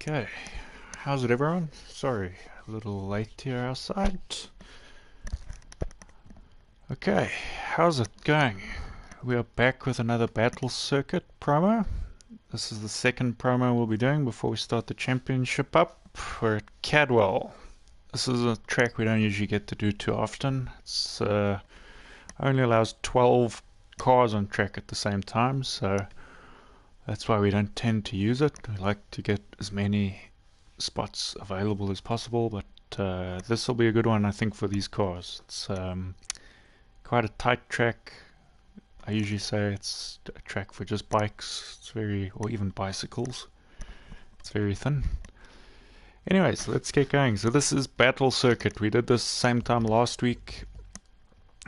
Okay, how's it everyone? Sorry, a little late here outside. Okay, how's it going? We are back with another battle circuit promo. This is the second promo we'll be doing before we start the championship up. We're at Cadwell. This is a track we don't usually get to do too often. It's only allows 12 cars on track at the same time, so that's why we don't tend to use it. We like to get as many spots available as possible, but this will be a good one, I think, for these cars. It's quite a tight track. I usually say it's a track for just bikes. Or even bicycles. It's very thin. Anyways, let's get going. So this is Battle Circuit. We did this same time last week.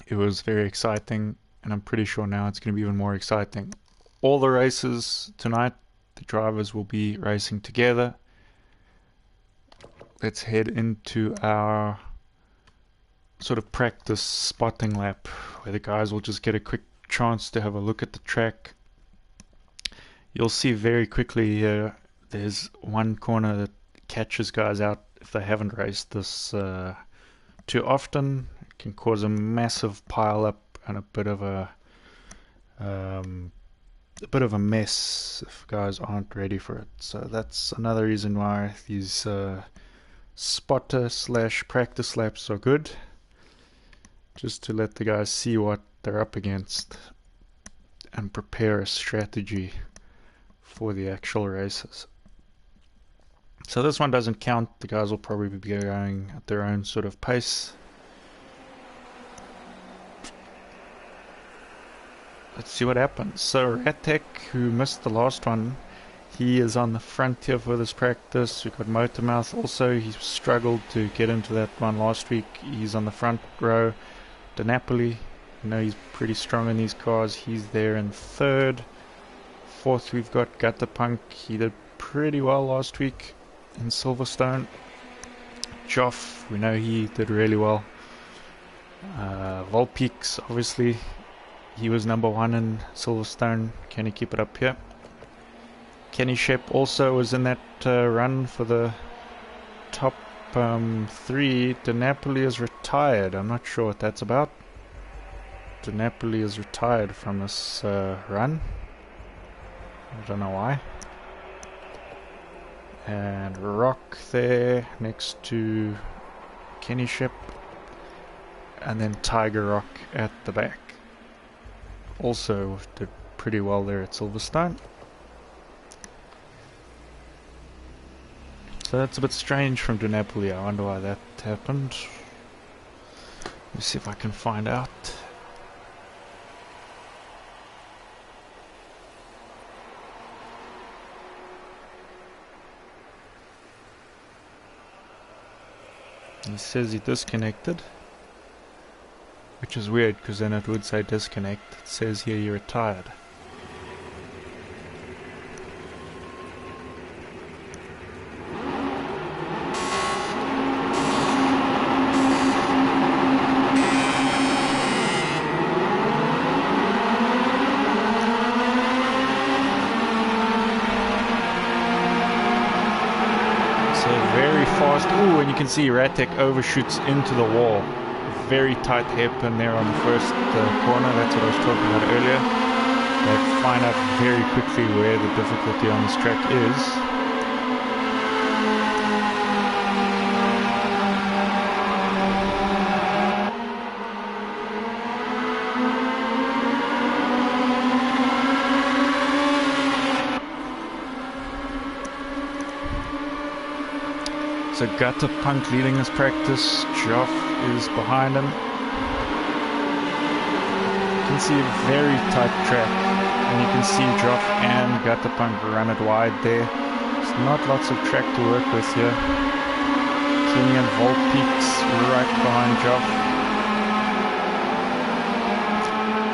It was very exciting, and I'm pretty sure now it's going to be even more exciting. All the races tonight, the drivers will be racing together. Let's head into our sort of practice spotting lap, where the guys will just get a quick chance to have a look at the track. You'll see very quickly here, there's one corner that catches guys out if they haven't raced this too often. It can cause a massive pile up and a bit of a mess if guys aren't ready for it. So that's another reason why these spotter / practice laps are good, just to let the guys see what they're up against and prepare a strategy for the actual races. So this one doesn't count. The guys will probably be going at their own sort of pace. Let's see what happens. So Ratek, who missed the last one, he is on the front here for this practice. We've got Motormouth also. He struggled to get into that one last week. He's on the front row. DeNapoli, he's pretty strong in these cars. He's there in third. Fourth, we've got Guttapunk. He did pretty well last week in Silverstone. Joff, we know he did really well. Volpeaks, obviously, he was number one in Silverstone. Can he keep it up here? Kenny Shep also was in that run for the top three. DeNapoli is retired. I'm not sure what that's about. DeNapoli is retired from this run. I don't know why. And Rock there next to Kenny Shep. And then Tiger Rock at the back. Also did pretty well there at Silverstone. So that's a bit strange from DeNapoli. I wonder why that happened. Let me see if I can find out. He says he disconnected, which is weird because then it would say disconnect. It says here you're retired. Ooh, and you can see Ratek overshoots into the wall. Very tight hairpin there on the first corner. That's what I was talking about earlier. They find out very quickly where the difficulty on this track is. So Guttapunk leading this practice. Joff is behind him. You can see a very tight track, and you can see Joff and Guttapunk run it wide there. There's not lots of track to work with here. Kenny and Volpeaks right behind Joff.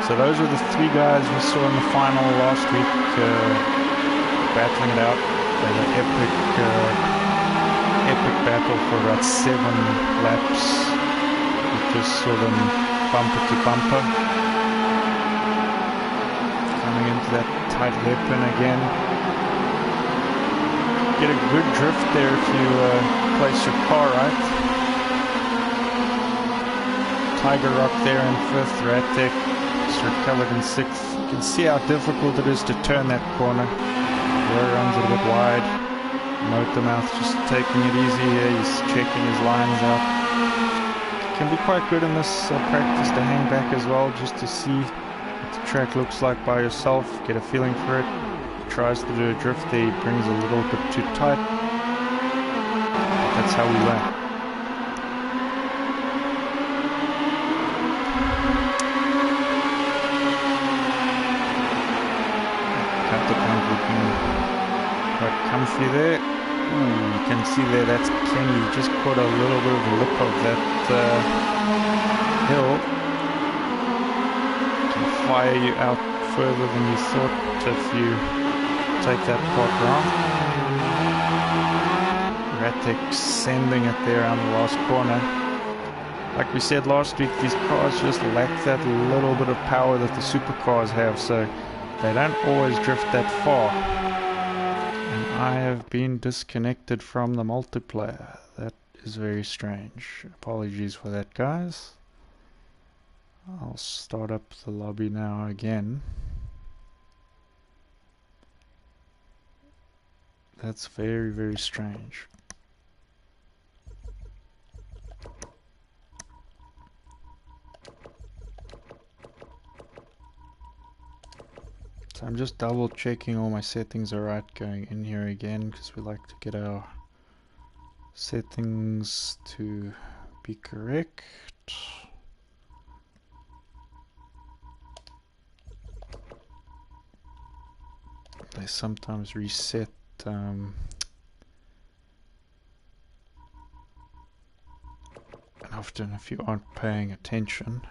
So those were the three guys we saw in the final last week, battling it out. They were epic battle for about 7 laps. We just saw them bumper to bumper. Coming into that tight hairpin again. get a good drift there if you place your car right. Tiger Rock there in 5th, Ratek just recovered in 6th. You can see how difficult it is to turn that corner. Row runs a bit wide. Note the mouth just taking it easy here. He's checking his lines out. It can be quite good in this practice to hang back as well, just to see what the track looks like by yourself, get a feeling for it. He tries to do a drift there, he brings a little bit too tight. But that's how we learn. Counterpoint looking quite comfy there. Ooh, you can see there, that's Kenny. He just caught a little bit of the lip of that hill. Can fire you out further than you thought if you take that part wrong. Ratek sending it there on the last corner. Like we said last week, these cars just lack that little bit of power that the supercars have, so they don't always drift that far. And I have been disconnected from the multiplayer. That is very strange. Apologies for that, guys. I'll start up the lobby now again. That's very, very strange. So I'm just double checking all my settings are right going in here again, because we like to get our settings to be correct. They sometimes reset and often if you aren't paying attention,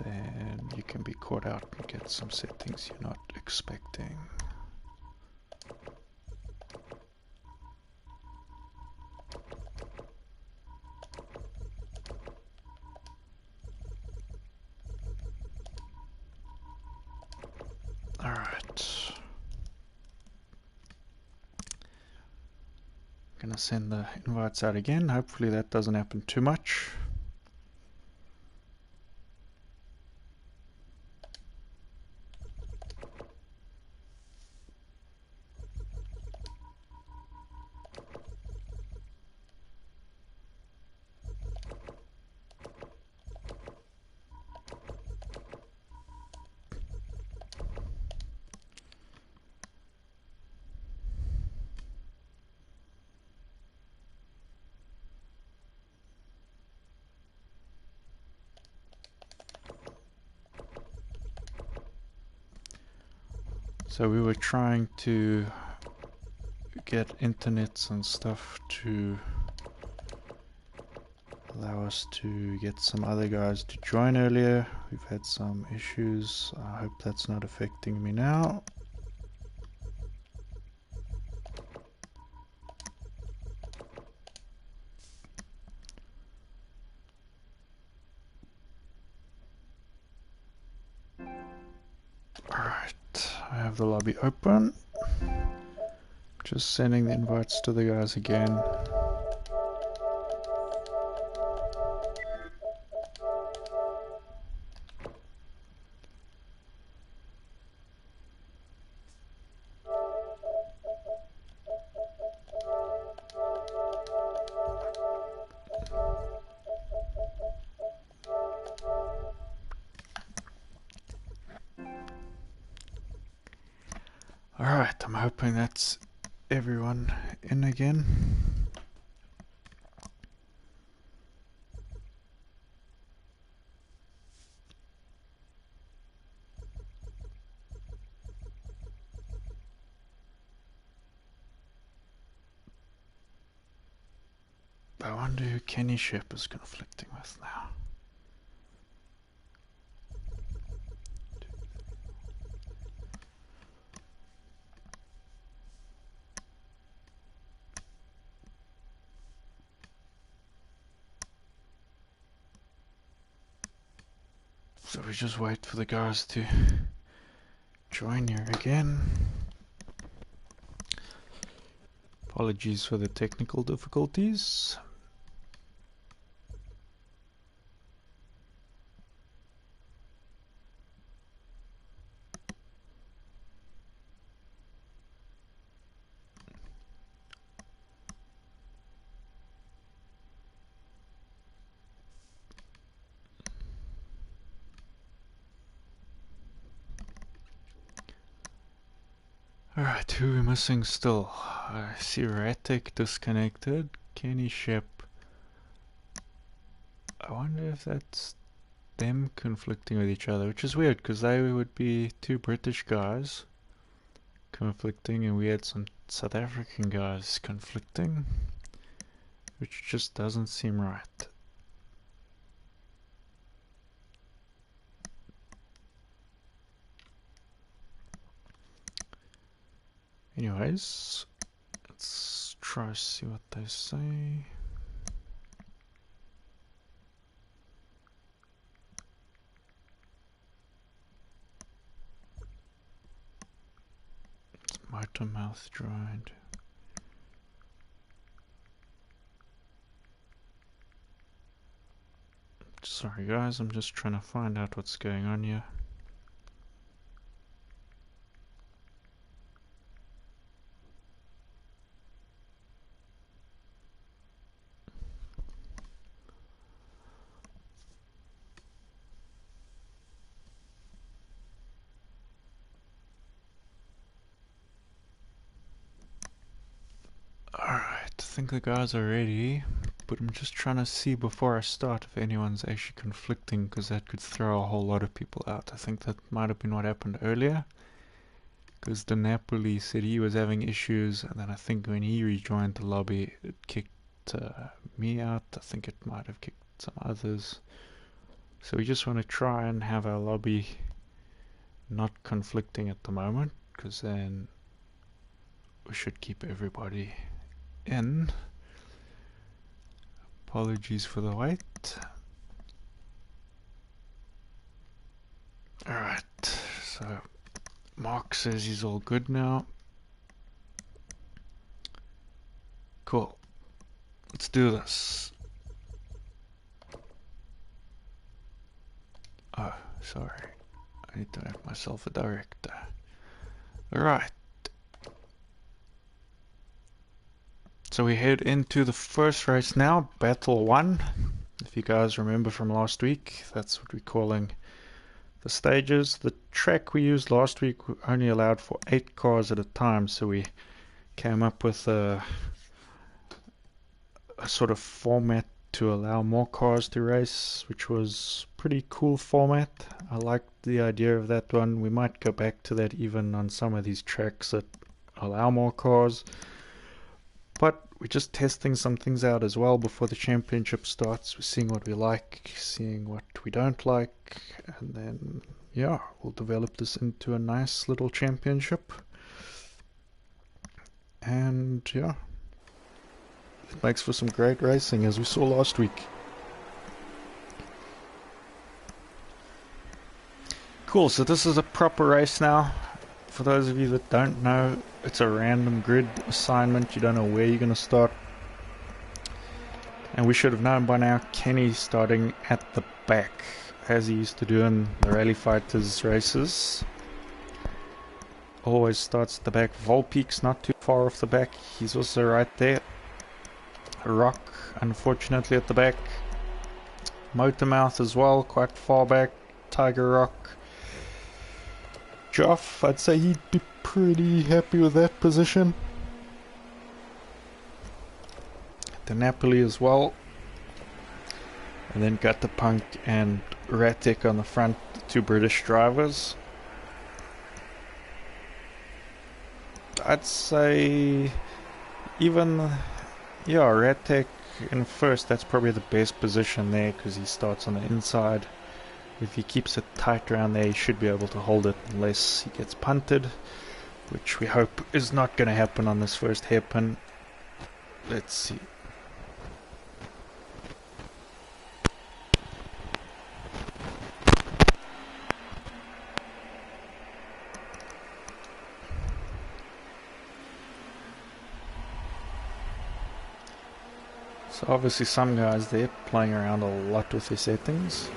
then you can be caught out and get some settings you're not expecting. Alright. I'm gonna send the invites out again. Hopefully that doesn't happen too much. So we were trying to get internets and stuff to allow us to get some other guys to join earlier. We've had some issues. I hope that's not affecting me now. Alright, I have the lobby open. Just sending the invites to the guys again. Alright, I'm hoping that's everyone in again. I wonder who Kenny Shep is conflicting with now. So we just wait for the guys to join here again. Apologies for the technical difficulties. Alright, who are we missing still? I see Ratic disconnected. Kenny Shep. I wonder if that's them conflicting with each other, which is weird because they would be two British guys conflicting and we had some South African guys conflicting, which just doesn't seem right. Anyways, let's try to see what they say. Motor mouth dried. Sorry guys, I'm just trying to find out what's going on here. Alright, I think the guys are ready, but I'm just trying to see before I start if anyone's actually conflicting, because that could throw a whole lot of people out. I think that might have been what happened earlier, because De Napoli said he was having issues, and then I think when he rejoined the lobby it kicked me out. I think it might have kicked some others. So we just want to try and have our lobby not conflicting at the moment, because then we should keep everybody in. Apologies for the wait. Alright, so Mark says he's all good now. Cool. Let's do this. Oh, sorry. I need to make myself a director. Alright. So we head into the first race now, Battle 1. If you guys remember from last week, that's what we're calling the stages. The track we used last week only allowed for 8 cars at a time, so we came up with a sort of format to allow more cars to race, which was pretty cool format. I liked the idea of that one. We might go back to that even on some of these tracks that allow more cars. But we're just testing some things out as well before the championship starts. We're seeing what we like, seeing what we don't like, and then, yeah, we'll develop this into a nice little championship. And, yeah, it makes for some great racing, as we saw last week. Cool, so this is a proper race now. For those of you that don't know, it's a random grid assignment. You don't know where you're going to start. And we should have known by now, Kenny's starting at the back, as he used to do in the Rally Fighters races. Always starts at the back. Volpeak's not too far off the back. He's also right there. Rock, unfortunately, at the back. Motormouth as well, quite far back. Tiger Rock. Joff, I'd say he'd be pretty happy with that position. De Napoli as well. And then Guttapunk and Ratic on the front, the two British drivers. I'd say even, yeah, Ratic in first, that's probably the best position there because he starts on the inside. If he keeps it tight around there, he should be able to hold it unless he gets punted, which we hope is not going to happen on this first hairpin. Let's see. So obviously some guys there playing around a lot with their settings.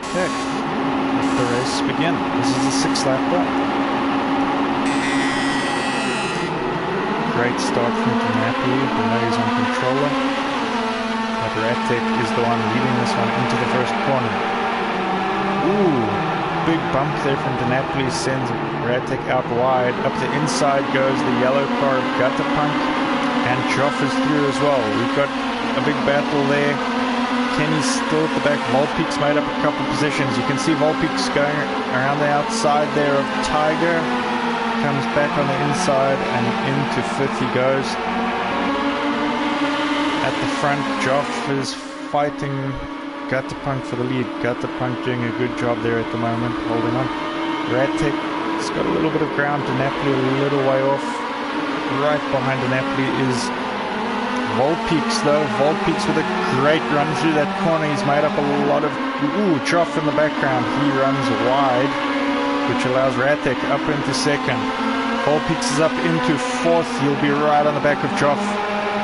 Okay, let the race begin. This is the 6th lap one. Great start from Napoli, who knows on controller. But Ratek is the one leading this one into the first corner. Ooh, big bump there from Napoli sends Ratek out wide. Up the inside goes the yellow car of Guttapunk, and Joff is through as well. We've got a big battle there. Kenny's still at the back. Volpeak's made up a couple positions. You can see Volpeak's going around the outside there of Tiger. Comes back on the inside and into 5th he goes. At the front, Joff is fighting Guttapunk for the lead. Guttapunk doing a good job there at the moment, holding on. Ratek's got a little bit of ground. Napoli a little way off. Right behind Napoli is Volpeak's though. Volpeak's with a great run through that corner. He's made up a lot of... Ooh, Joff in the background. He runs wide, which allows Ratek up into 2nd. Volpeak's is up into 4th. He'll be right on the back of Joff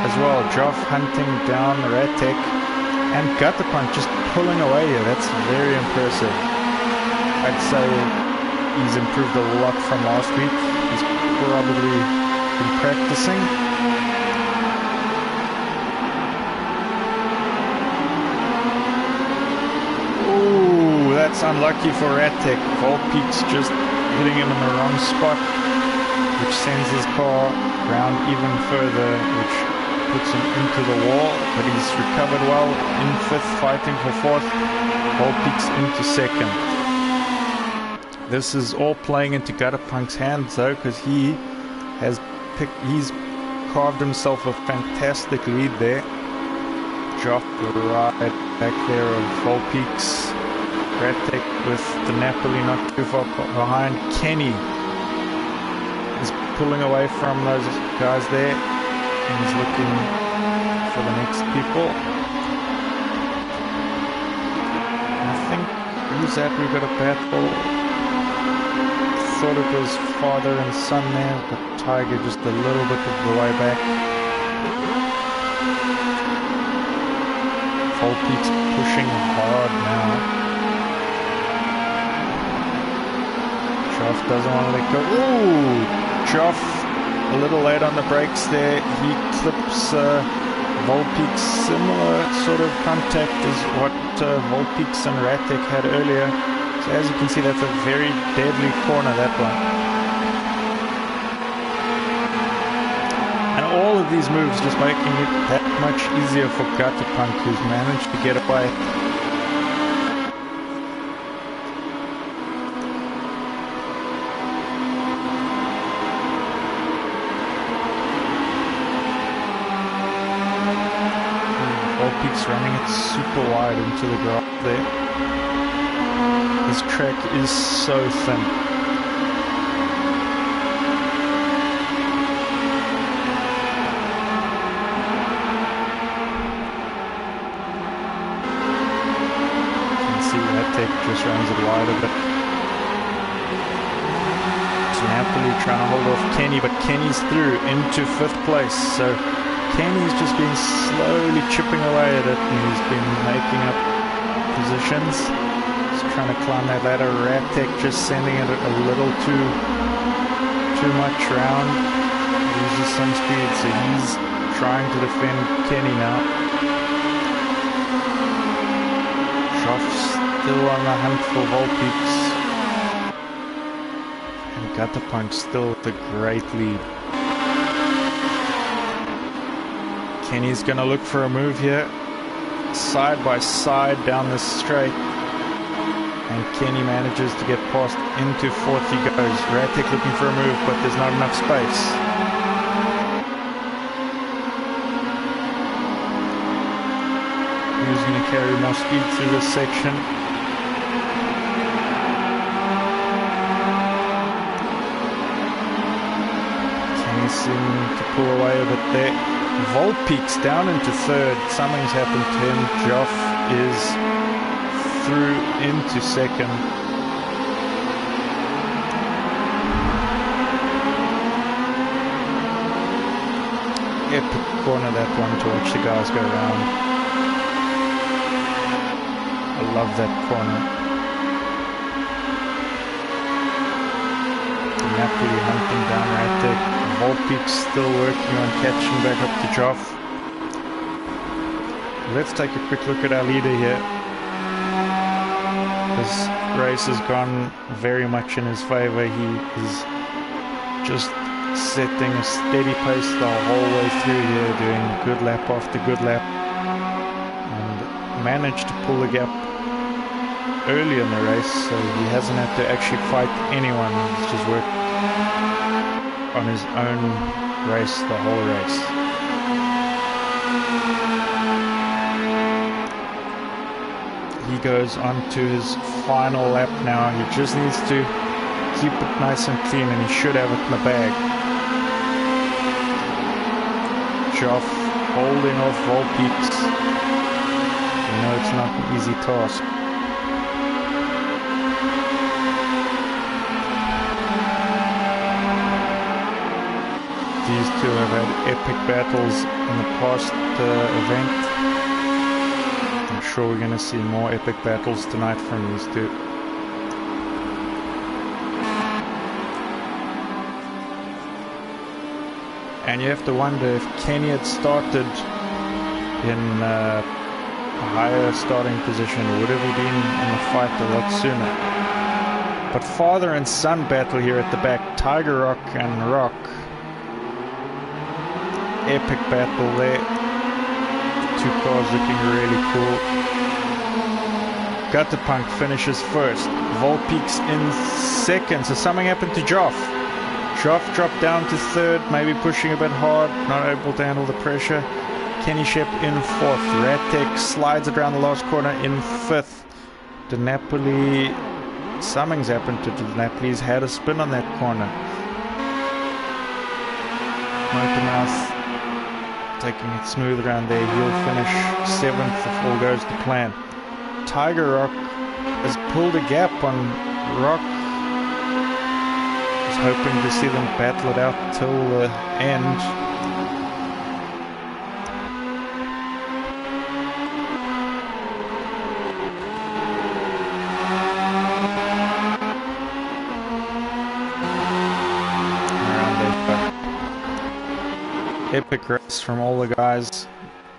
as well. Joff hunting down Ratek. And Guttapunk just pulling away here. That's very impressive. I'd say he's improved a lot from last week. He's probably been practicing. Ooh, that's unlucky for Ratek. Volpeak's just hitting him in the wrong spot, which sends his car round even further, which puts him into the wall, but he's recovered well. In 5th, fighting for 4th. Volpeak's into 2nd. This is all playing into Guttapunk's hands though, because he's carved himself a fantastic lead there. Joff right back there of Volpeak's. Ratek with the Napoli not too far behind. Kenny is pulling away from those guys there. He's looking for the next people. I think, who's that? We've got a battle. Thought it was father and son there, but Tiger just a little bit of the way back. Volpeak's pushing hard now. Joff doesn't want to let go. Ooh! Joff a little late on the brakes there. He clips Volpeak's. Similar sort of contact as what Volpeak's and Ratek had earlier. So as you can see, that's a very deadly corner, that one. And all of these moves just making it that much easier for Guttapunk, who's managed to get away. Volpeak's running it super wide into the grass there. This track is so thin. You can see Ratek just runs it wide a bit. Napoli trying to hold off Kenny, but Kenny's through into 5th place. So Kenny's just been slowly chipping away at it, and he's been making up positions. He's trying to climb that ladder. Ratek just sending it a little too much round. Loses some speed, so he's trying to defend Kenny now. Joff's still on the hunt for Volpeak's. And Guttapunk still with a great lead. Kenny's going to look for a move here. Side by side down this straight. And Kenny manages to get past. Into 4th he goes. Ratek looking for a move, but there's not enough space. Who's going to carry more speed through this section? Kenny seeming to pull away a bit there. Volpeak's down into 3rd. Something's happened to him. Joff is through into 2nd. Epic corner, that one, to watch the guys go around. I love that corner. Napoli hunting down Ratek. Volpeak still working on catching back up to Joff. Let's take a quick look at our leader here. This race has gone very much in his favor. He is just setting a steady pace the whole way through here, doing good lap after good lap, and managed to pull the gap early in the race, so he hasn't had to actually fight anyone. He's just worked on his own race the whole race. He goes on to his final lap now. He just needs to keep it nice and clean, and he should have it in the bag. Joff holding off Volpeaks. You know it's not an easy task. These two have had epic battles in the past event. I'm sure we're going to see more epic battles tonight from these two. And you have to wonder if Kenny had started in a higher starting position, would have he been in the fight a lot sooner. But father and son battle here at the back. Tiger Rock and Rock. Epic battle there. Two cars looking really cool. Gutterpunk finishes first. Volpeaks in second. So something happened to Joff. Joff dropped down to third, maybe pushing a bit hard, not able to handle the pressure. Kenny Shep in fourth. Ratek slides it around the last corner in fifth. De Napoli, something's happened to De Napoli. He's had a spin on that corner. Motormouth taking it smooth around there. He'll finish seventh if all goes to plan. Tiger Rock has pulled a gap on Rock. Was hoping to see them battle it out till the end. Epic race from all the guys,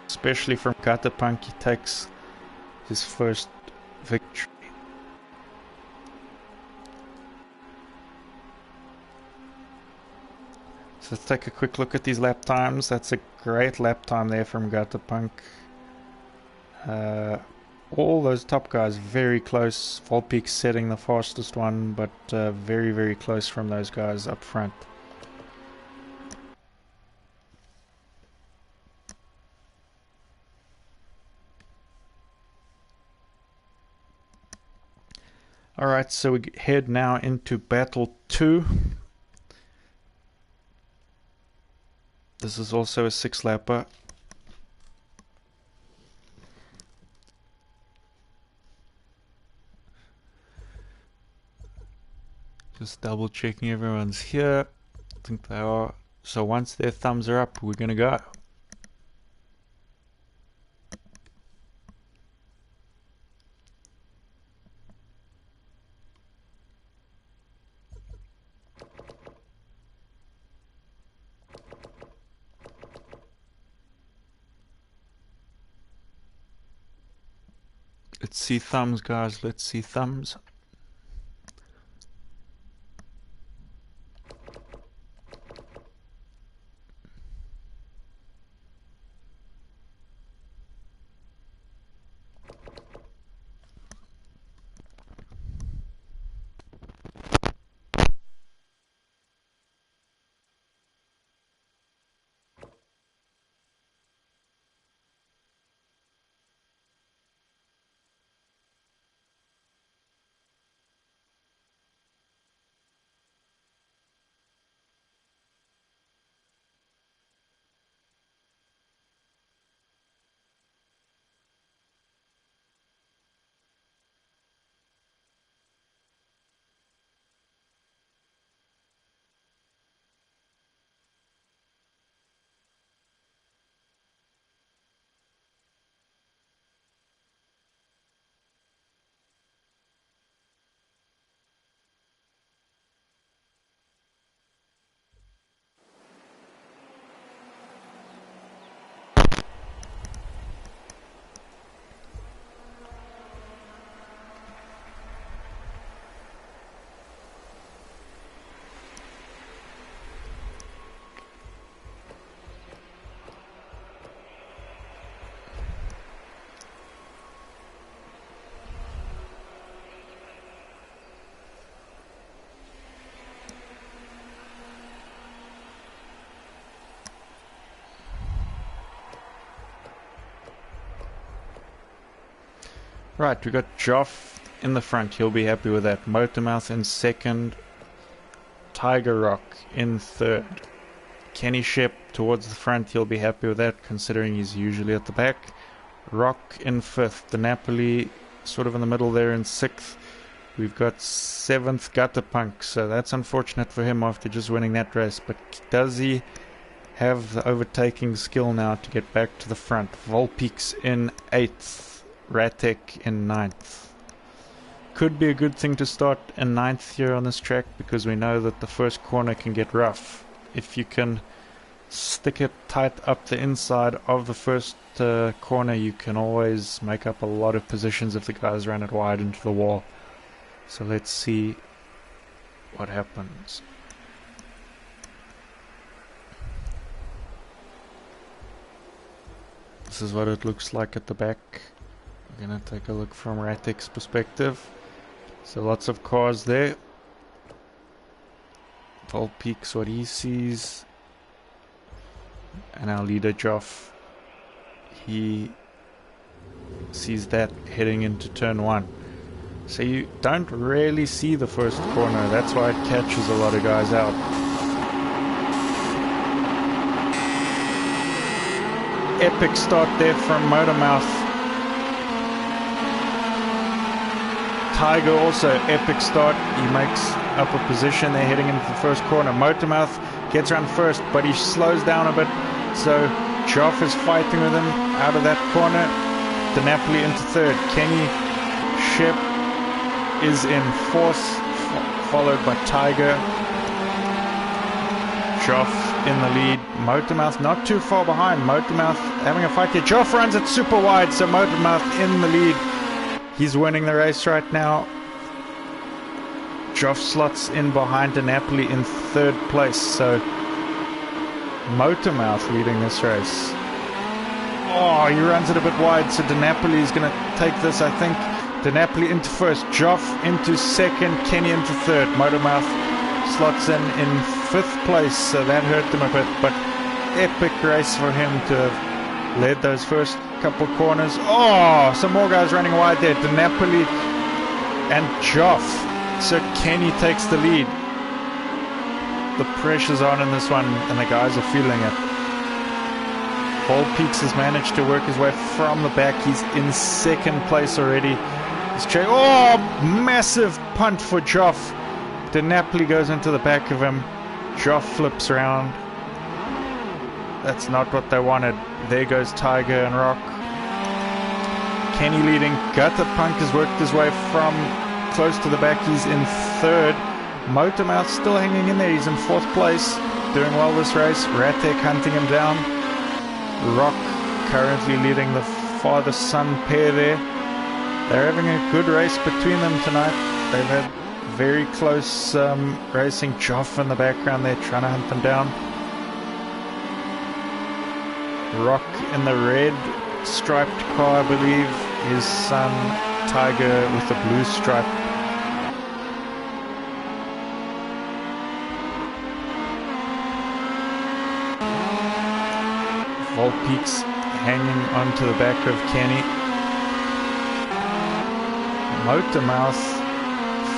especially from Gutterpunk. He takes his first victory. So let's take a quick look at these lap times. That's a great lap time there from Gutterpunk. All those top guys very close. Volpeak setting the fastest one, but very, very close from those guys up front. Alright, so we head now into Battle 2. This is also a 6-lapper. Just double checking everyone's here. I think they are. So once their thumbs are up, we're going to go. Let's see thumbs, guys. Let's see thumbs. Right, we got Joff in the front. He'll be happy with that. Motormouth in second. Tiger Rock in third. Kenny Shep towards the front. He'll be happy with that, considering he's usually at the back. Rock in fifth. The Napoli sort of in the middle there in sixth. We've got seventh Gutterpunk, so that's unfortunate for him after just winning that race. But does he have the overtaking skill now to get back to the front? Volpeaks in eighth. Ratek in ninth. Could be a good thing to start in ninth here on this track, because we know that the first corner can get rough. If you can stick it tight up the inside of the first corner, you can always make up a lot of positions if the guys run it wide into the wall. So let's see what happens. This is what it looks like at the back. We're gonna take a look from Ratek's perspective. So lots of cars there. Volpeaks what he sees. And our leader Joff, he sees that heading into turn one. So you don't really see the first corner. That's why it catches a lot of guys out. Epic start there from Motormouth. Tiger also epic start. He makes up a position there heading into the first corner. Motormouth gets around first, but he slows down a bit. So Joff is fighting with him out of that corner. The Napoli into third. Kenny Shep is in fourth, followed by Tiger. Joff in the lead. Motormouth not too far behind. Motormouth having a fight here. Joff runs it super wide, so Motormouth in the lead. He's winning the race right now. Joff slots in behind the Napoli in third place, so Motormouth leading this race. Oh, he runs it a bit wide, so DeNapoli is going to take this, I think. DeNapoli into first, Joff into second, Kenny into third. Motormouth slots in fifth place, so that hurt him a bit, but epic race for him to have led those first couple corners. Oh, some more guys running wide there. DeNapoli and Joff. So Kenny takes the lead. The pressure's on in this one, and the guys are feeling it. Volpeaks has managed to work his way from the back. He's in second place already. Oh, massive punt for Joff. DeNapoli goes into the back of him. Joff flips around. That's not what they wanted. There goes Tiger and Rock. Kenny leading. Gutterpunk has worked his way from close to the back. He's in third. Motormouth still hanging in there. He's in fourth place. Doing well this race. Ratek hunting him down. Rock currently leading the father-son pair there. They're having a good race between them tonight. They've had very close racing. Joff in the background there trying to hunt them down. Rock in the red striped car, I believe. His son Tiger with the blue stripe. Volpeaks hanging onto the back of Kenny. Motormouth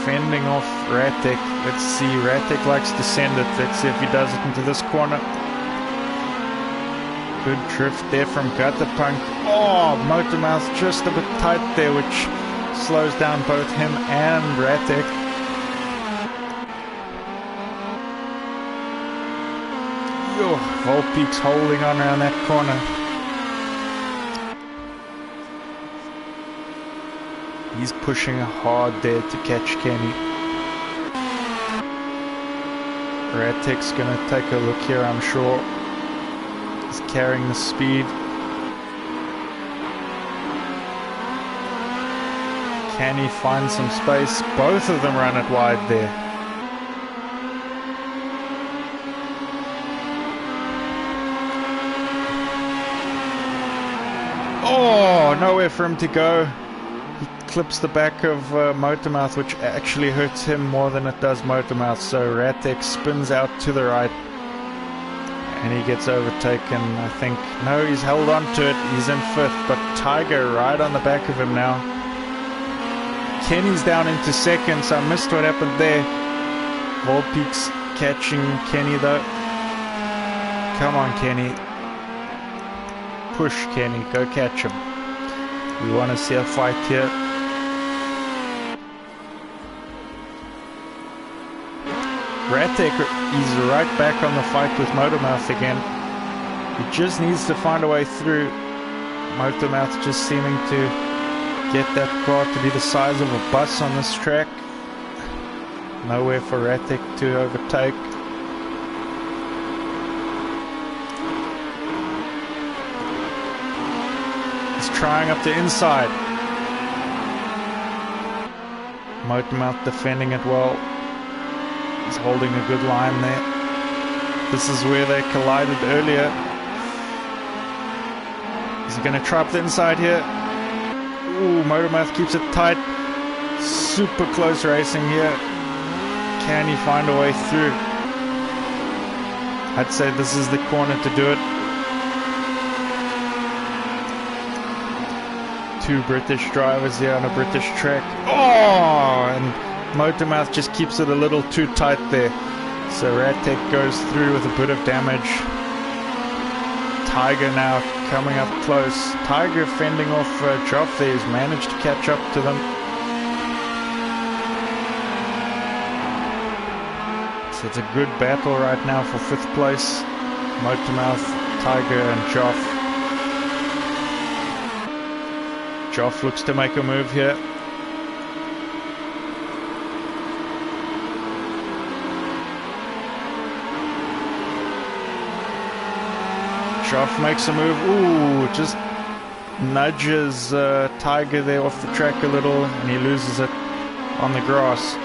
fending off Ratek. Let's see, Ratek likes to send it. Let's see if he does it into this corner. Good drift there from Gutterpunk. Oh, Motormouth just a bit tight there, which slows down both him and Ratek. Volpeaks holding on around that corner. He's pushing hard there to catch Kenny. Ratek's going to take a look here, I'm sure. He's carrying the speed. Can he find some space? Both of them run it wide there. Oh, nowhere for him to go. He clips the back of Motormouth, which actually hurts him more than it does Motormouth. So Ratek spins out to the right. And he gets overtaken, I think. No, he's held on to it. He's in fifth, but Tiger right on the back of him now. Kenny's down into second, so I missed what happened there. Volpeak's catching Kenny though. Come on, Kenny. Push, Kenny. Go catch him. We want to see a fight here. Ratek is right back on the fight with Motormouth again. He just needs to find a way through. Motormouth just seeming to get that car to be the size of a bus on this track. Nowhere for Ratek to overtake. He's trying up the inside. Motormouth defending it well. He's holding a good line there. This is where they collided earlier. Is he going to try up the inside here? Ooh, Motormouth keeps it tight. Super close racing here. Can he find a way through? I'd say this is the corner to do it. Two British drivers here on a British track. Oh, and Motormouth just keeps it a little too tight there. So Ratek goes through with a bit of damage. Tiger now coming up close. Tiger fending off Joff there. He's managed to catch up to them. So it's a good battle right now for 5th place. Motormouth, Tiger and Joff. Joff looks to make a move here. Joff makes a move. Ooh, just nudges Tiger there off the track a little, and he loses it on the grass.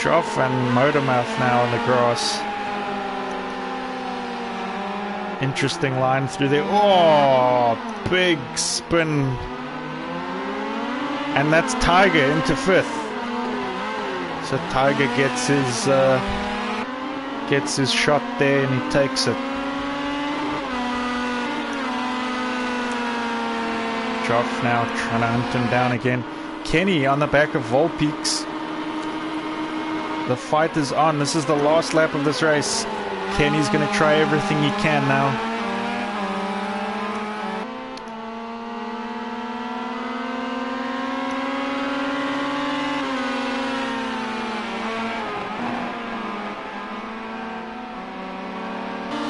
Joff and Motormouth now on the grass. Interesting line through there. Oh, big spin. And that's Tiger into 5th. So Tiger gets his shot there and he takes it. Joff now trying to hunt him down again. Kenny on the back of Volpeak's. The fight is on. This is the last lap of this race. Kenny's going to try everything he can now.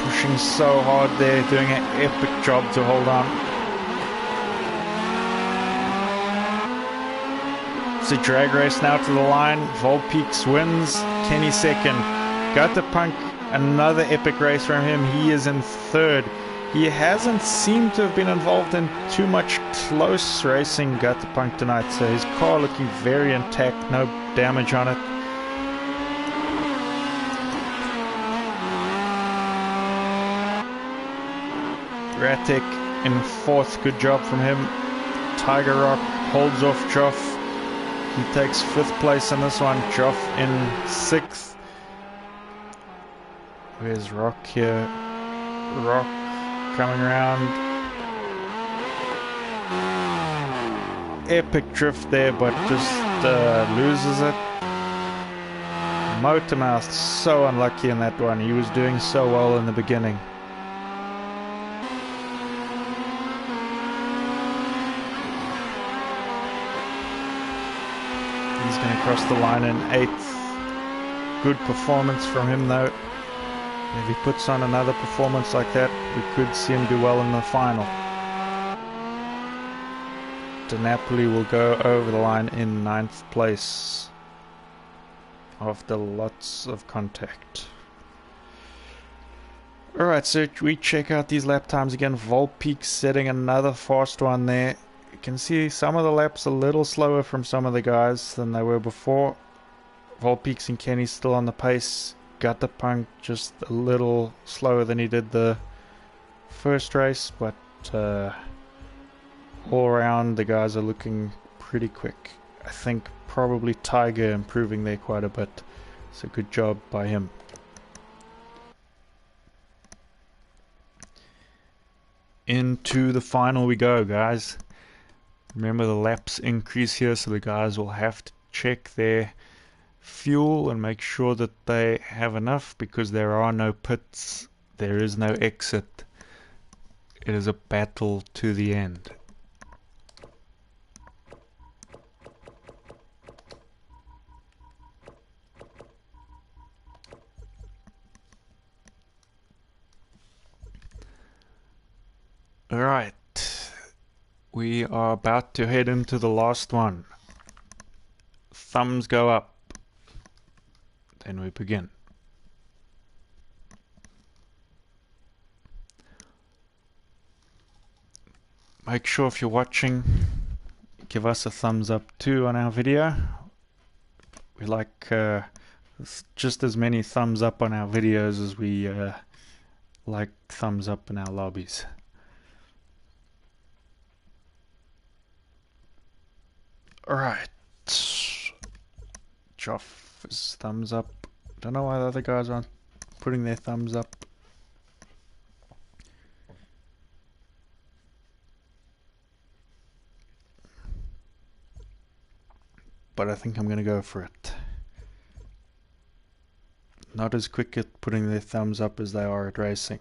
Pushing so hard there, doing an epic job to hold on. It's a drag race now to the line. Volpeak's wins. Kenny second. Gutterpunk, another epic race from him. He is in 3rd. He hasn't seemed to have been involved in too much close racing, Gutterpunk, tonight. So his car looking very intact. No damage on it. Ratek in 4th. Good job from him. Tiger Rock holds off Joff. He takes 5th place in this one. Joff in 6th. Where's Rock here? Rock coming around. Epic drift there, but just loses it. Motormouth so unlucky in that one. He was doing so well in the beginning. He's going to cross the line in 8th. Good performance from him though. If he puts on another performance like that, we could see him do well in the final. DiNapoli will go over the line in 9th place after lots of contact. Alright, so we check out these lap times again. Volpeak setting another fast one there. You can see some of the laps a little slower from some of the guys than they were before. Volpeak's and Kenny's still on the pace. Gutterpunk just a little slower than he did the first race, but all around the guys are looking pretty quick. I think probably Tiger improving there quite a bit, so good job by him. Into the final we go, guys. Remember, the laps increase here, so the guys will have to check their fuel and make sure that they have enough, because there are no pits, there is no exit. It is a battle to the end. Alright, we are about to head into the last one. Thumbs go up. Then we begin. Make sure if you're watching, give us a thumbs up too on our video. We like just as many thumbs up on our videos as we like thumbs up in our lobbies. Alright. Joff is thumbs up. Don't know why the other guys aren't putting their thumbs up. But I think I'm going to go for it. Not as quick at putting their thumbs up as they are at racing.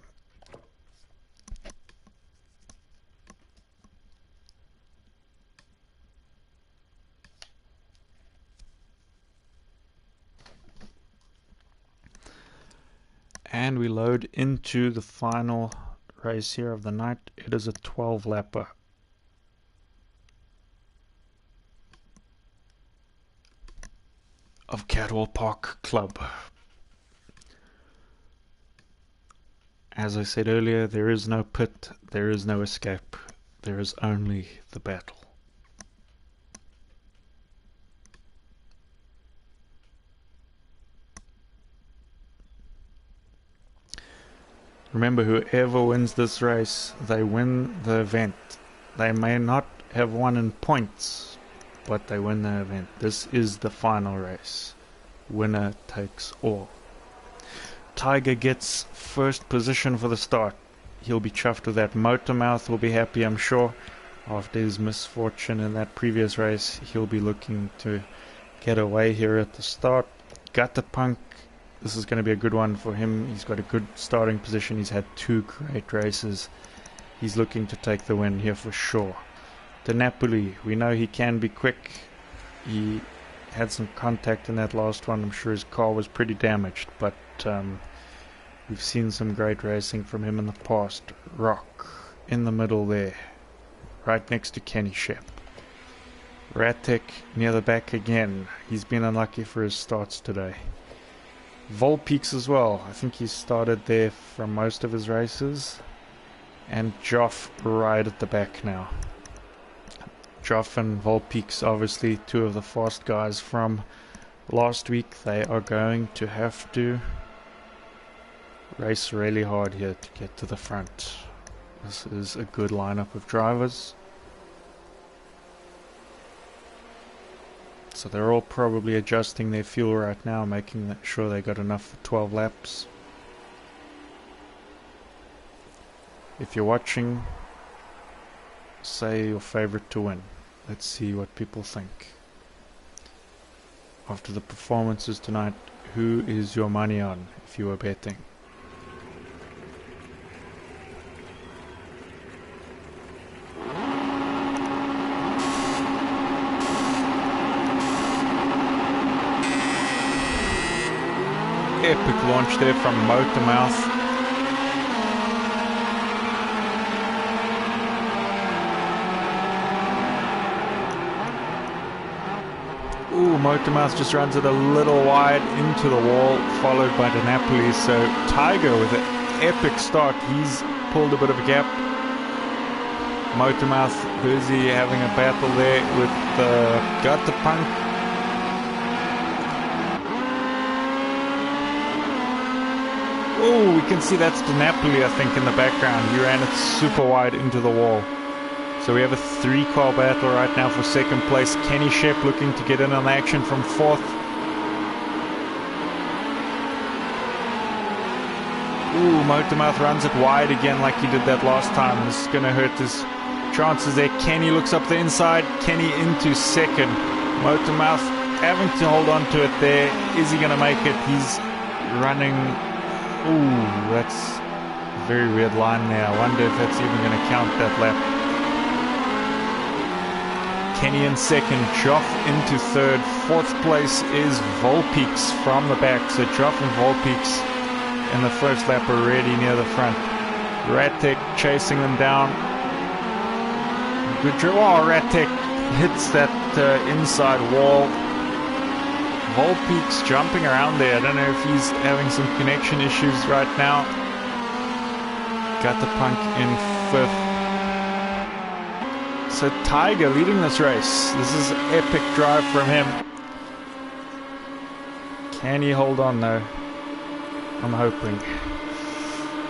And we load into the final race here of the night. It is a 12-lapper. Of Cadwell Park Club. As I said earlier, there is no pit, there is no escape, there is only the battle. Remember, whoever wins this race, they win the event. They may not have won in points, but they win the event. This is the final race. Winner takes all. Tiger gets first position for the start. He'll be chuffed with that. Motormouth will be happy, I'm sure. After his misfortune in that previous race, he'll be looking to get away here at the start. Gutter Punk, this is going to be a good one for him. He's got a good starting position. He's had 2 great races. He's looking to take the win here for sure. De Napoli, we know he can be quick. He had some contact in that last one. I'm sure his car was pretty damaged, but we've seen some great racing from him in the past. Rock in the middle there, right next to Kenny Shep. Ratek near the back again. He's been unlucky for his starts today. Volpeaks as well. I think he started there from most of his races. And Joff right at the back now. Joff and Volpeaks, obviously 2 of the fast guys from last week. They are going to have to race really hard here to get to the front. This is a good lineup of drivers. So they're all probably adjusting their fuel right now, making sure they got enough for 12 laps. If you're watching, say your favorite to win. Let's see what people think. After the performances tonight, who is your money on if you were betting? Epic launch there from Motormouth. Ooh, Motormouth just runs it a little wide into the wall, followed by De Napoli. So Tiger with an epic start. He's pulled a bit of a gap. Motormouth busy having a battle there with Gutter Punk. Oh, we can see that's De Napoli, I think, in the background. He ran it super wide into the wall. So we have a 3-car battle right now for second place. Kenny Shep looking to get in on action from 4th. Ooh, Motormouth runs it wide again like he did that last time. This is going to hurt his chances there. Kenny looks up the inside. Kenny into second. Motormouth having to hold on to it there. Is he going to make it? He's running. Ooh, that's a very weird line there. I wonder if that's even going to count that lap. Kenny in second, Joff into third. Fourth place is Volpeaks from the back. So Joff and Volpeaks in the first lap already near the front. Ratek chasing them down. Good job. Oh, Ratek hits that inside wall. Volpeaks jumping around there. I don't know if he's having some connection issues right now. Got the punk in fifth. So Tiger leading this race. This is an epic drive from him. Can he hold on though? I'm hoping.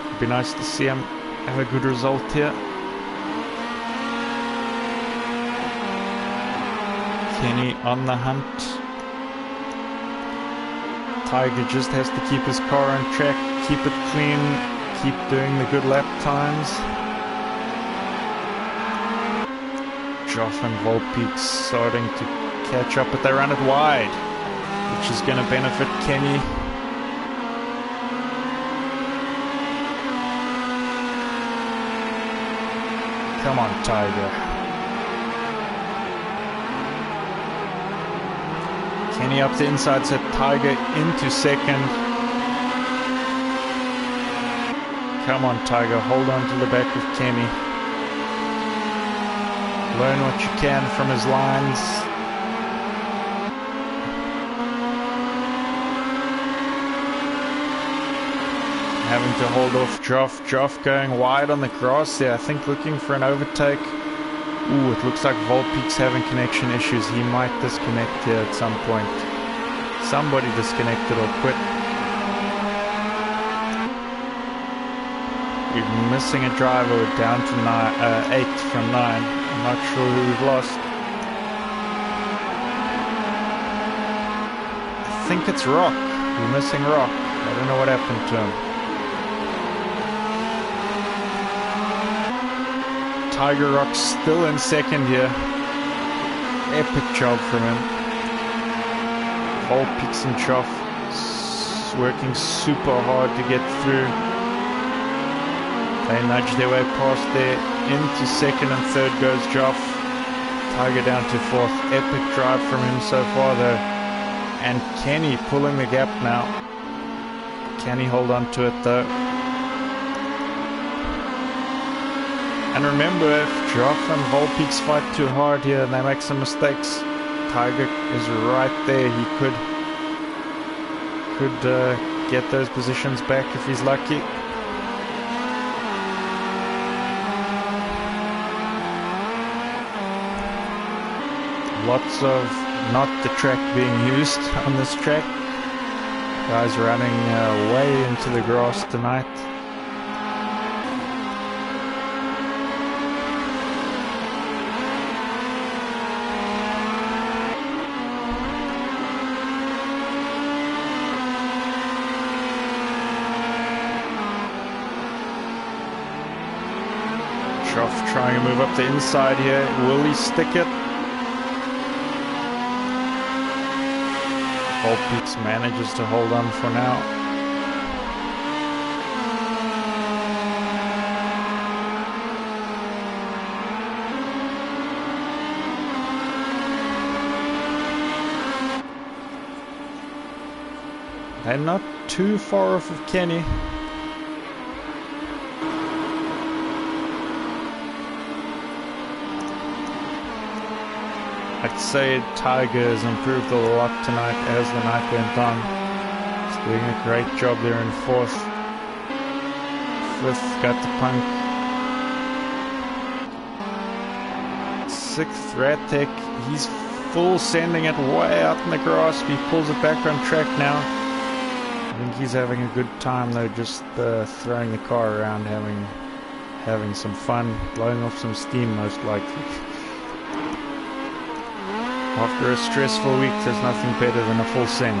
It'd be nice to see him have a good result here. Kenny on the hunt. Tiger just has to keep his car on track, keep it clean, keep doing the good lap times. Joff and Volpeaks starting to catch up, but they run it wide, which is going to benefit Kenny. Come on, Tiger. Kenny up the inside, so Tiger into second. Come on, Tiger, hold on to the back of Kenny. Learn what you can from his lines. Having to hold off Joff. Joff going wide on the grass there, I think looking for an overtake. Ooh, it looks like Volpeaks having connection issues. He might disconnect here at some point. Somebody disconnected or quit. We're missing a driver. We're down to 8 from 9. I'm not sure who we've lost. I think it's Rock. We're missing Rock. I don't know what happened to him. Tiger Rock still in second here. Epic job from him. Volpeaks and Joff working super hard to get through. They nudge their way past there. Into second and third goes Joff. Tiger down to fourth. Epic drive from him so far though. And Kenny pulling the gap now. Can he hold on to it though? And remember, if Joff and Volpeaks fight too hard here and they make some mistakes, Tiger is right there. He could get those positions back if he's lucky. Lots of not the track being used on this track. Guys running way into the grass tonight. Trying to move up the inside here. Will he stick it? Volpeaks manages to hold on for now. They're not too far off of Kenny. I'd say Tiger has improved a lot tonight as the night went on. He's doing a great job there in fourth. Fifth got the punk. Sixth, Ratek. He's full sending it way out in the grass. He pulls it back on track now. I think he's having a good time though, just throwing the car around, having some fun, blowing off some steam most likely. After a stressful week, there's nothing better than a full send.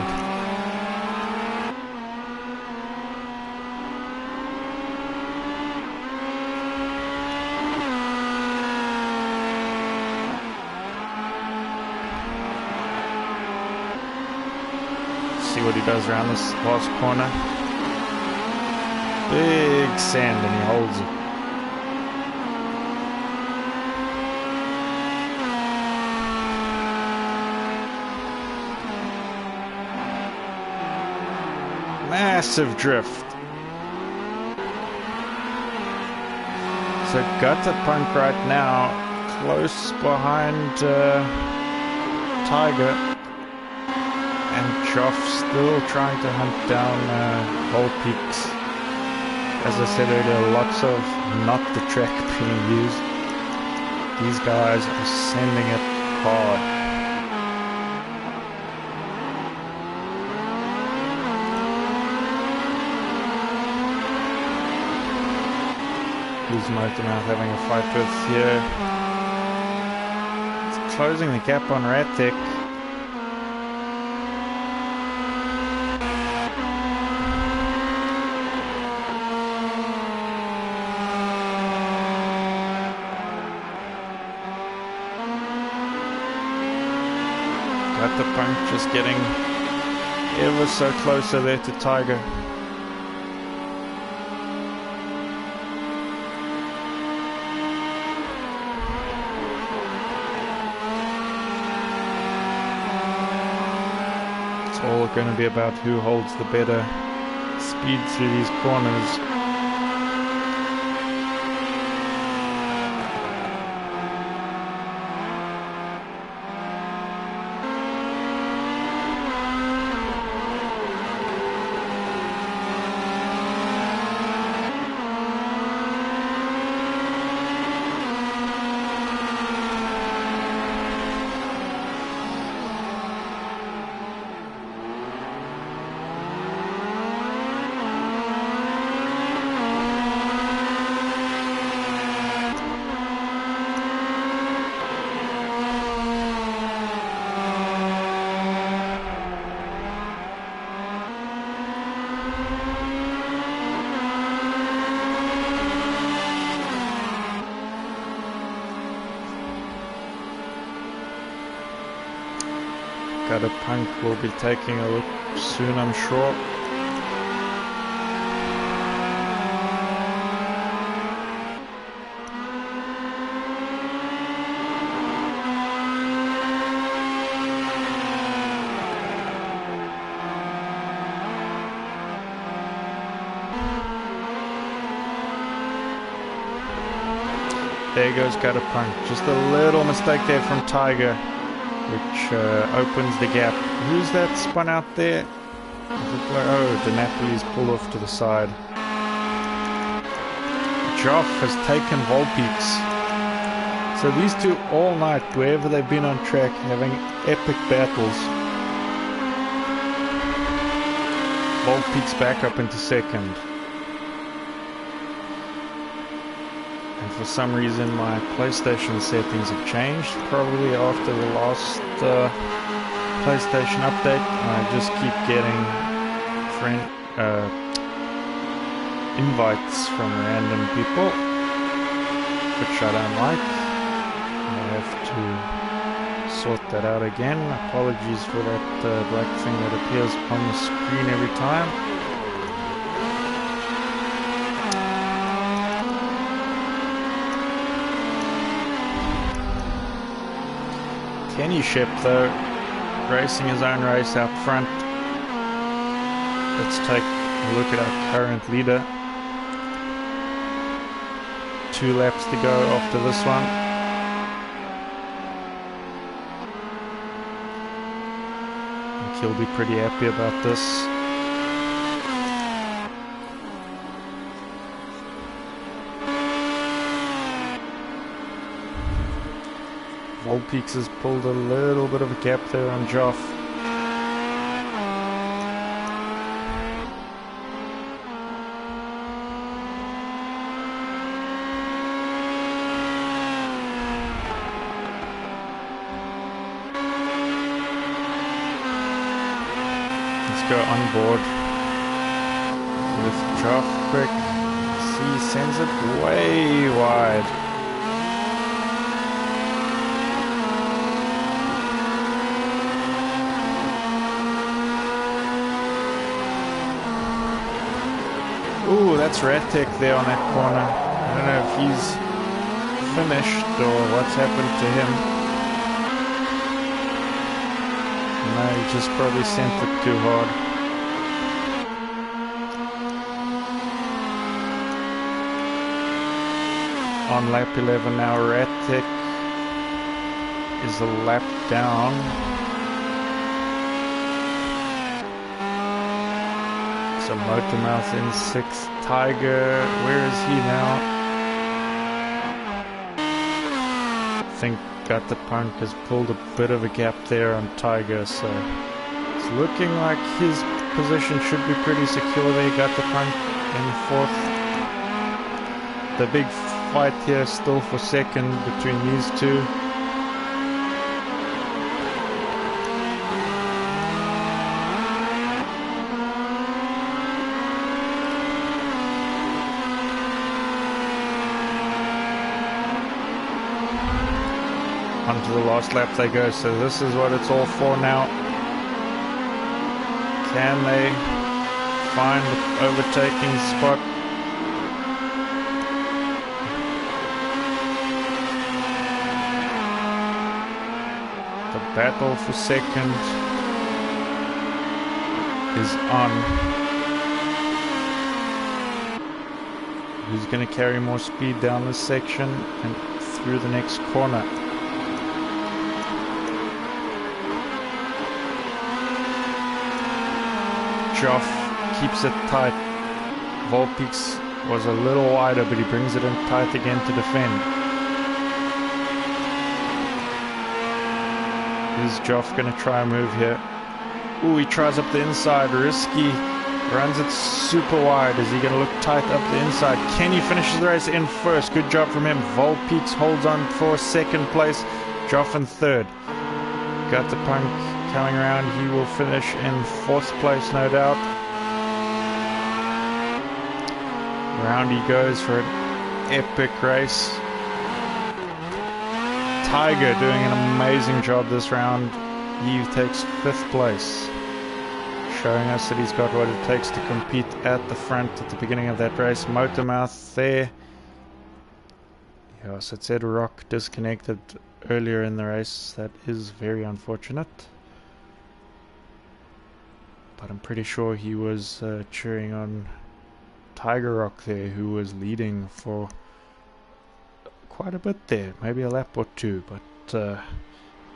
see what he does around this last corner. Big sand and he holds it. Massive drift. So Gutter Punk right now close behind Tiger, and Joff still trying to hunt down Volpeaks. As I said earlier, lots of not the track being used. These guys are sending it hard. Who's Motormouth having a fight with here? It's closing the gap on Ratek. Got the Punk just getting ever so closer there to Tiger. It's all going to be about who holds the better speed through these corners. Gutter Punk will be taking a look soon, I'm sure. There goes Gutter Punk. Just a little mistake there from Tiger, which opens the gap. Who's that spun out there? Oh, DiNapoli's pulled off to the side. Joff has taken Volpeaks. So these two all night, wherever they've been on track, having epic battles. Volpeaks back up into second. And for some reason my PlayStation settings have changed, probably after the last PlayStation update. I just keep getting invites from random people, which I don't like. I have to sort that out again. Apologies for that black thing that appears on the screen every time. Kenny Shep, though, racing his own race out front. Let's take a look at our current leader. 2 laps to go after this one. I think he'll be pretty happy about this. Volpeaks has pulled a little bit of a gap there on Joff. Let's go on board with Joff quick. See, sends it way wide. that's Ratek there on that corner. I don't know if he's finished or what's happened to him. No, he just probably sent it too hard. On lap 11 now, Ratek is a lap down. So Motormouth in 6th. Tiger, where is he now? I think Got the Punk has pulled a bit of a gap there on Tiger, so it's looking like his position should be pretty secure there. Got the Punk in 4th. The big fight here still for 2nd between these two. Onto the last lap they go, so this is what it's all for now. Can they find the overtaking spot? The battle for 2nd is on. Who's going to carry more speed down this section and through the next corner? Joff keeps it tight. Volpeaks was a little wider, but he brings it in tight again to defend. Is Joff going to try a move here? Ooh, he tries up the inside. Risky. Runs it super wide. Is he going to look tight up the inside? Can he finish the race in 1st? Good job from him. Volpeaks holds on for 2nd place. Joff in 3rd. Got the Punk coming around. He will finish in 4th place, no doubt. Round he goes for an epic race. Tiger doing an amazing job this round. He takes 5th place, showing us that he's got what it takes to compete at the front at the beginning of that race. Motormouth there. Yeah, so it said Rock disconnected earlier in the race. That is very unfortunate. But I'm pretty sure he was cheering on Tiger Rock there, who was leading for quite a bit there, maybe a lap or two, but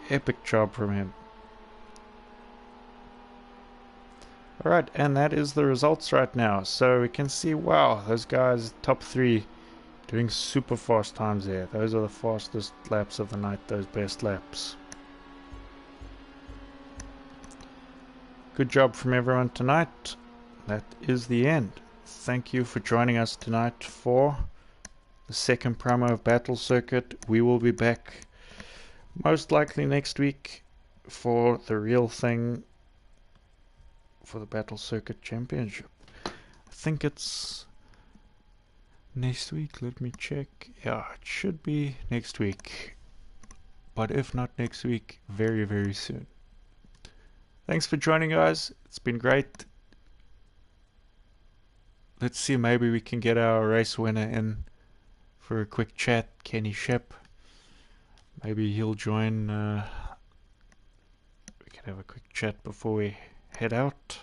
epic job from him. Alright, and that is the results right now. So we can see, wow, those guys, top 3, doing super fast times there. Those are the fastest laps of the night, those best laps. Good job from everyone tonight. That is the end. Thank you for joining us tonight for the 2nd promo of Battle Circuit. We will be back most likely next week for the real thing, for the Battle Circuit Championship. I think it's next week. Let me check. Yeah, it should be next week. But if not next week, very, very soon. Thanks for joining, guys. It's been great. Let's see, maybe we can get our race winner in for a quick chat, Kenny Shep. Maybe he'll join. We can have a quick chat before we head out.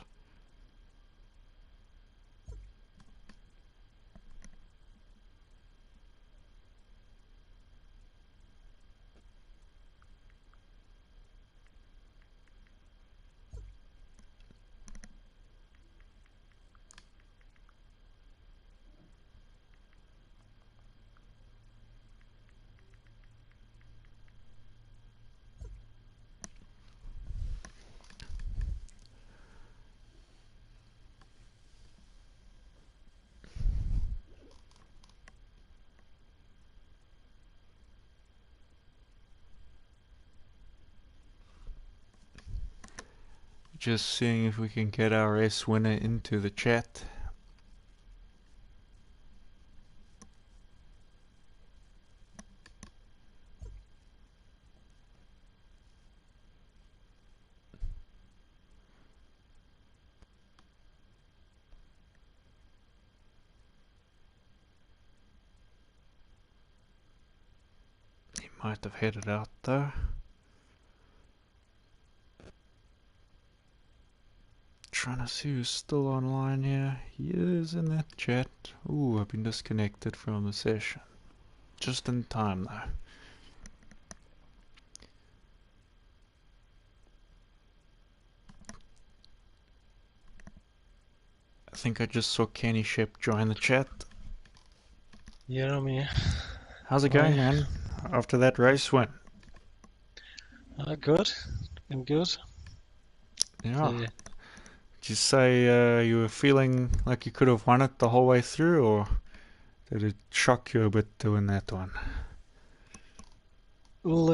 Just seeing if we can get our race winner into the chat. Might have headed out though. Trying to see who's still online here. He is in that chat. Ooh, I've been disconnected from the session. Just in time though. I think I just saw Kenny Shep join the chat. Yeah, I'm here. How's it going, man? After that race win? Good. Been good. Yeah. Did you say you were feeling like you could have won it the whole way through, or did it shock you a bit doing that one? Well,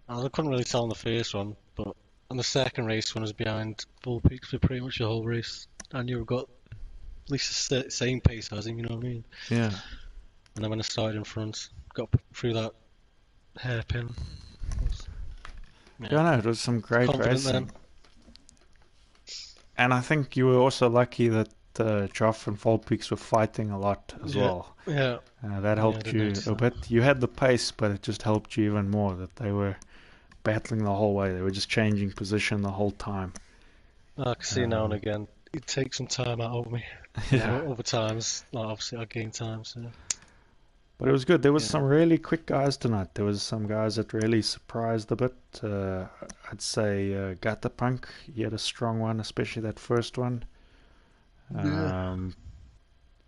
I couldn't really tell in the first one, but on the second race when I was behind Bull Peaks for pretty much the whole race, I knew I got at least the same pace as him, you know what I mean? Yeah. And then when I started in front, got through that hairpin. Yeah, no, it was some great Confident racing. then. And I think you were also lucky that Joff and Volpeaks were fighting a lot as well. Yeah. That helped you a bit. You had the pace, but it just helped you even more that they were battling the whole way. They were just changing position the whole time. I can see now and again. It takes some time out of me. Yeah. Other times, like obviously I gain time, so. But it was good. There was some really quick guys tonight. There was some guys that really surprised a bit. I'd say Gatapunk, he had a strong one, especially that first one.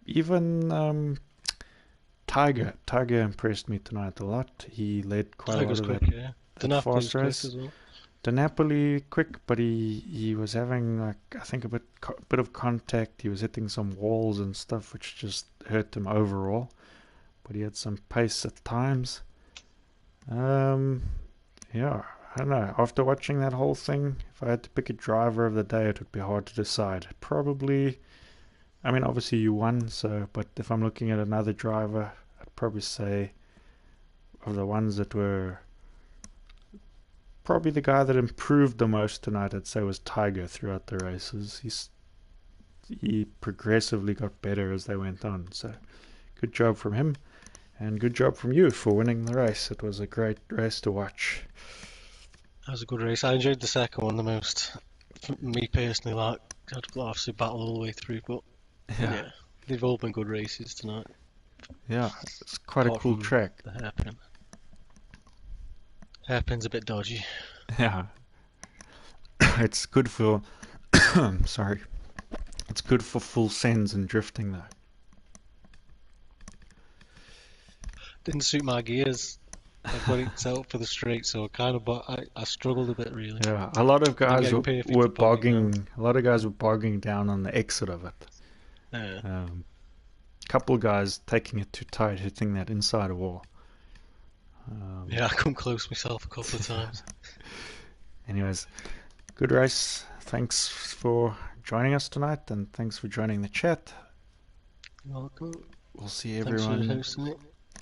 Even Tiger impressed me tonight a lot. He led quite Tiger's a lot of quick, that, The Napoli's fast quick race. as well. The Napoli quick, but he was having like I think a bit of contact. He was hitting some walls and stuff, which just hurt him overall. But he had some pace at times. Yeah, I don't know. After watching that whole thing, if I had to pick a driver of the day, it would be hard to decide. Probably, I mean, obviously you won, so, but if I'm looking at another driver, I'd probably say of the ones that were probably the guy that improved the most tonight, I'd say was Tiger throughout the races. He progressively got better as they went on, so good job from him. And good job from you for winning the race. It was a great race to watch. That was a good race. I enjoyed the second one the most. For me personally, like, I'd obviously battle all the way through, but yeah, they've all been good races tonight. Yeah, it's quite a cool track. The hairpin. Hairpin's a bit dodgy. Yeah. It's good for sorry. It's good for full sends and drifting though. Didn't suit my gears. I've got it set up for the straight, so I struggled a bit really. Yeah, a lot of guys were bogging. A lot of guys were bogging down on the exit of it. Yeah. Couple of guys taking it too tight, hitting that inside wall. Yeah, I come close myself a couple of times. Anyways, good race. Thanks for joining us tonight, and thanks for joining the chat. Welcome. We'll see everyone. Thanks for hosting it.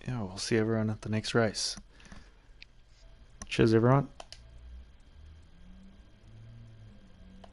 Yeah, we'll see everyone at the next race. Cheers, everyone.